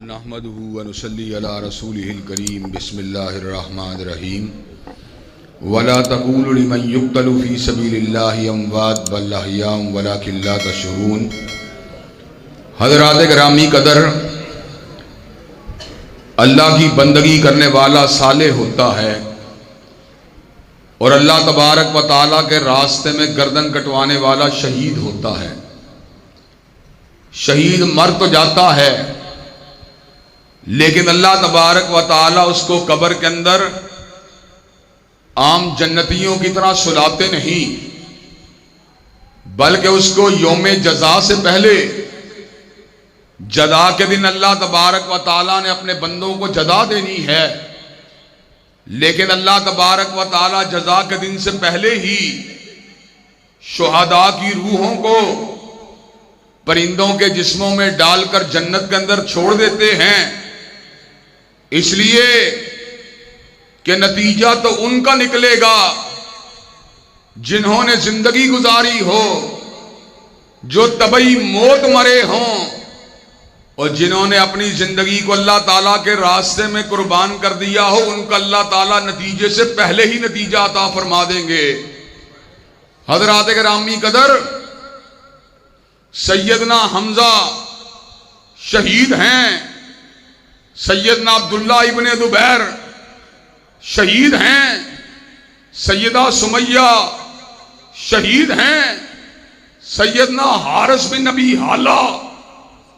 नहमदुहु व नुसल्ली अला रसूलिहिल करीम बिस्मिल्लाहिर्रहमानिर्रहीम वला तक़ूलु लिमन युक़्तलु फ़ी सबीलिल्लाहि अमवात बल अहयाउन वलाकिन ला तशऊरून। हज़रात गिरामी कदर, अल्लाह की बंदगी करने वाला साले होता है और अल्लाह तबारक व तआला के रास्ते में गर्दन कटवाने वाला शहीद होता है। शहीद मर तो जाता है लेकिन अल्लाह तबारक व तआला उसको कब्र के अंदर आम जन्नतियों की तरह सुलाते नहीं, बल्कि उसको यौम जज़ा से पहले जज़ा के दिन अल्लाह तबारक व तआला ने अपने बंदों को जज़ा देनी है। लेकिन अल्लाह तबारक व तआला जज़ा के दिन से पहले ही शुहदा की रूहों को परिंदों के जिस्मों में डालकर जन्नत के अंदर छोड़ देते हैं, इसलिए कि नतीजा तो उनका निकलेगा जिन्होंने जिंदगी गुजारी हो, जो तबई मौत मरे हों और जिन्होंने अपनी जिंदगी को अल्लाह ताला के रास्ते में कुर्बान कर दिया हो, उनका अल्लाह ताला नतीजे से पहले ही नतीजा अता फरमा देंगे। हज़रात गिरामी कदर, सैयदना हमजा शहीद हैं, सैयदना अब्दुल्ला इब्ने ज़ुबैर शहीद हैं, सैयदा सुमैया शहीद हैं, सैयदना हारिस बिन नबी हाला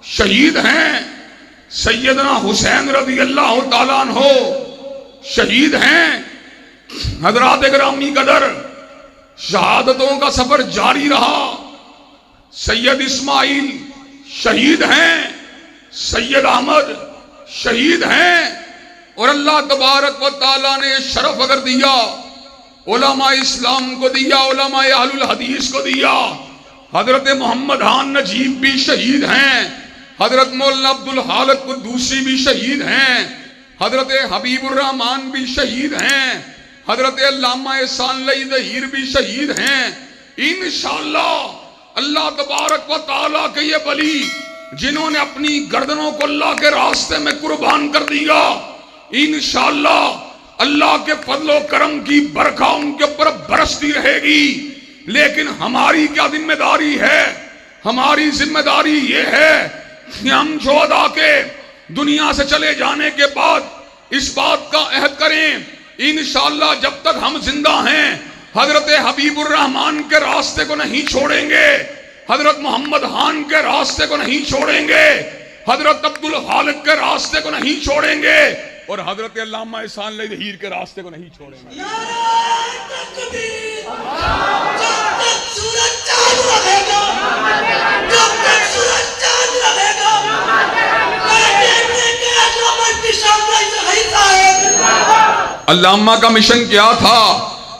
शहीद हैं, सैयदना हुसैन रज़ी अल्लाह तआला अन्हो शहीद हैं। हज़रात गिरामी कदर, शहादतों का सफर जारी रहा। सैयद इस्माइल शहीद हैं, सैयद अहमद शहीद हैं और अल्लाह तबारक व तआला ने शरफ अगर दिया, उलमा इस्लाम को दिया, उलमा अहलुल हदीस को दिया। हजरत मोहम्मद खान नजीब भी शहीद हैं, हजरत मौलाना अब्दुल खालिक कुद्दूसी भी शहीद हैं, हजरत हबीबुर रहमान भी शहीद हैं, हजरत अल्लामा एहसानुल्लाह ज़हीर भी शहीद हैं। इंशाअल्लाह अल्लाह तबारक व तआला के ये वली जिन्होंने अपनी गर्दनों को अल्लाह के रास्ते में कुर्बान कर दिया, इंशाअल्लाह अल्लाह के फजलो करम की बरखा उनके ऊपर बरसती रहेगी। लेकिन हमारी क्या जिम्मेदारी है? हमारी जिम्मेदारी ये है कि हम शुहदा के दुनिया से चले जाने के बाद इस बात का अहद करें, इंशाअल्लाह जब तक हम जिंदा हैं हजरत हबीबुर रहमान के रास्ते को नहीं छोड़ेंगे, हजरत मोहम्मद खान के रास्ते को नहीं छोड़ेंगे, हजरत अब्दुल खालिक के रास्ते को नहीं छोड़ेंगे और हजरत अल्लामा एहसानुल्लाह ज़हीर के रास्ते को नहीं छोड़ेंगे। अल्लामा का मिशन क्या था?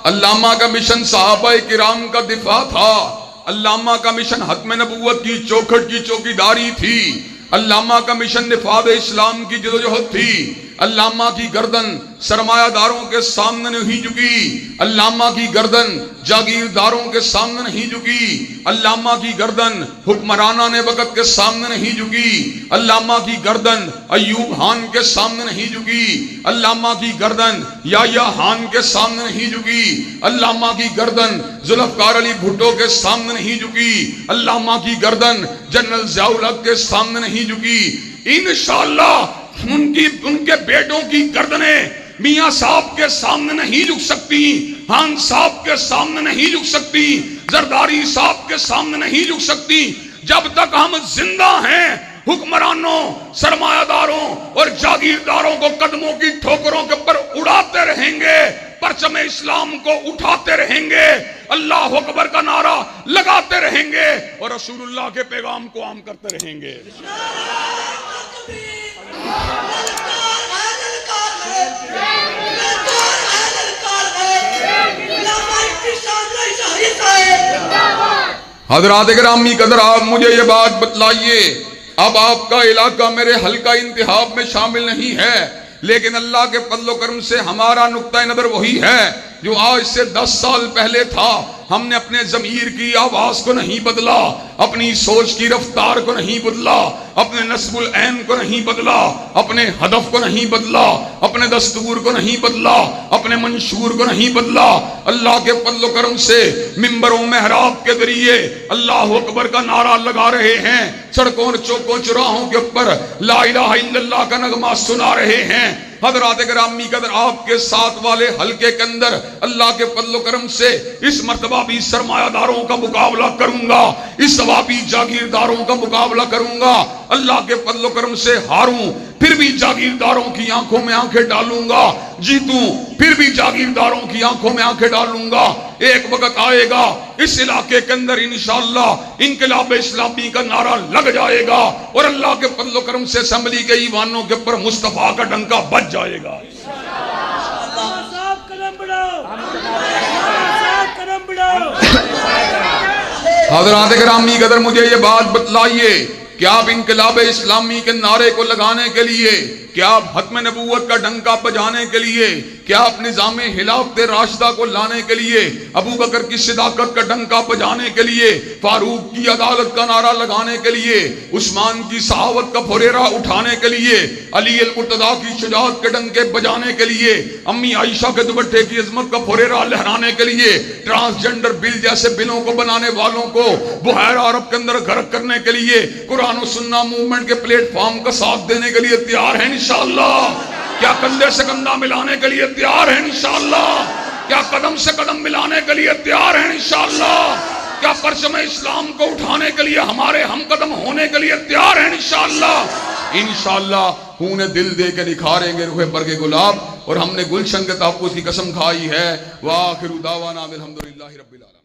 अल्लामा का मिशन सहाबाए किराम का दिफा था। अल्लामा का मिशन हत्म नबुव्वत की चौखट की चौकीदारी थी। अल्लामा का मिशन निफाद इस्लाम की जदोजहद थी। अल्लामा की गर्दन सरमायादारों के सामने नहीं झुकी, अल्लामा की गर्दन जागीरदारों के सामने नहीं झुकी, अल्लामा की गर्दन हुक्मरानाने वक़्त के सामने नहीं झुकी, अल्लामा की गर्दन अय्यूब खान के सामने नहीं झुकी, अल्लामा की गर्दन याह्या खान के सामने नहीं झुकी, अल्लामा की गर्दन जुल्फ़कार अली भुट्टो के सामने नहीं झुकी, अल्लामा की गर्दन जनरल ज़ियाउल हक़ के सामने नहीं झुकी। इंशाअल्लाह उनके बेटों की गर्दनें मियां साहब के सामने नहीं झुक सकती, खान साहब के सामने नहीं झुक सकती, जरदारी साहब के सामने नहीं झुक सकती। जब तक हम जिंदा हैं हुक्मरानों, सरमायादारों और जागीरदारों को कदमों की ठोकरों के ऊपर उड़ाते रहेंगे, परचम इस्लाम को उठाते रहेंगे, अल्लाह अकबर का नारा लगाते रहेंगे और रसूलुल्लाह के पैगाम को आम करते रहेंगे। हज़रात गिरामी कदर, आप मुझे ये बात बतलाइए, अब आपका इलाका मेरे हल्का इंतखाब में शामिल नहीं है, लेकिन अल्लाह के फज़ल व करम से हमारा नुक्ता नज़र वही है जो आज से 10 साल पहले था। हमने अपने ज़मीर की आवाज को नहीं बदला, अपनी सोच की रफ्तार को नहीं बदला, अपने नस्बुल ऐन को नहीं बदला, अपने हदफ को नहीं बदला, अपने दस्तूर को नहीं बदला, अपने मंशूर को नहीं बदला। अल्लाह के फज़्ल व करम से मिंबरों मेहराब के जरिए अल्लाह अकबर का नारा लगा रहे हैं, सड़कों और चौकों चौराहों के ऊपर ला इलाहा इल्लल्लाह का नगमा सुना रहे हैं। हज़रात गिरामी कदर आपके साथ वाले हल्के के अंदर अल्लाह के फज़्ल व करम से इस मर्तबा भी सरमायादारों का मुकाबला करूंगा, इस सवाबी जागीरदारों का मुकाबला करूंगा। अल्लाह के फज़्ल व करम से हारूं फिर भी जागीरदारों की आंखों में आंखें डालूंगा, जीतूं फिर भी जागीरदारों की आंखों में आंखें डालूंगा। एक वक्त आएगा इस इलाके के अंदर इंशाअल्लाह इनकलाब इस्लामी का नारा लग जाएगा और अल्लाह के फज़्ल व करम से असेंबली के ईवानों के ऊपर मुस्तफा का डंका बज जाएगा। हज़रात गिरामी कदर मुझे ये बात बतलाइए कि आप इनकलाब इस्लामी के नारे को लगाने के लिए, क्या आप खत्म नबूवत का डंका बजाने के लिए, क्या आप निज़ाम हिलाफत राशिदा को लाने के लिए, अबू बकर की सदाकत का डंका बजाने के लिए, फारूक की अदालत का नारा लगाने के लिए, उस्मान की सहावत का फुरेरा उठाने के लिए, अली अल मुर्तदा की शुजाअत के डंके बजाने के लिए, अम्मी आयशा के दुपट्टे की अजमत का फुरेरा लहराने के लिए, ट्रांसजेंडर बिल जैसे बिलों को बनाने वालों को बुहैरा अरब के अंदर गर्क करने के लिए, कुरान और सुन्ना मूवमेंट के प्लेटफॉर्म का साथ देने के लिए तैयार है इंशाअल्लाह। क्या कंधे से कंधा मिलाने के लिए तैयार है इंशाअल्लाह? क्या कदम से कदम मिलाने के लिए तैयार है इंशाअल्लाह? क्या परचम इस्लाम को उठाने के लिए हमारे हम कदम होने के लिए तैयार है इंशाअल्लाह? इंशाअल्लाह खून दिल दे के निखारेंगे रुहे बरगे गुलाब और हमने गुलशन के तहफ़्फ़ुज़ की कसम खाई है। व आखिरु दावाना अल्हम्दुलिल्लाहि रब्बिल आलमीन।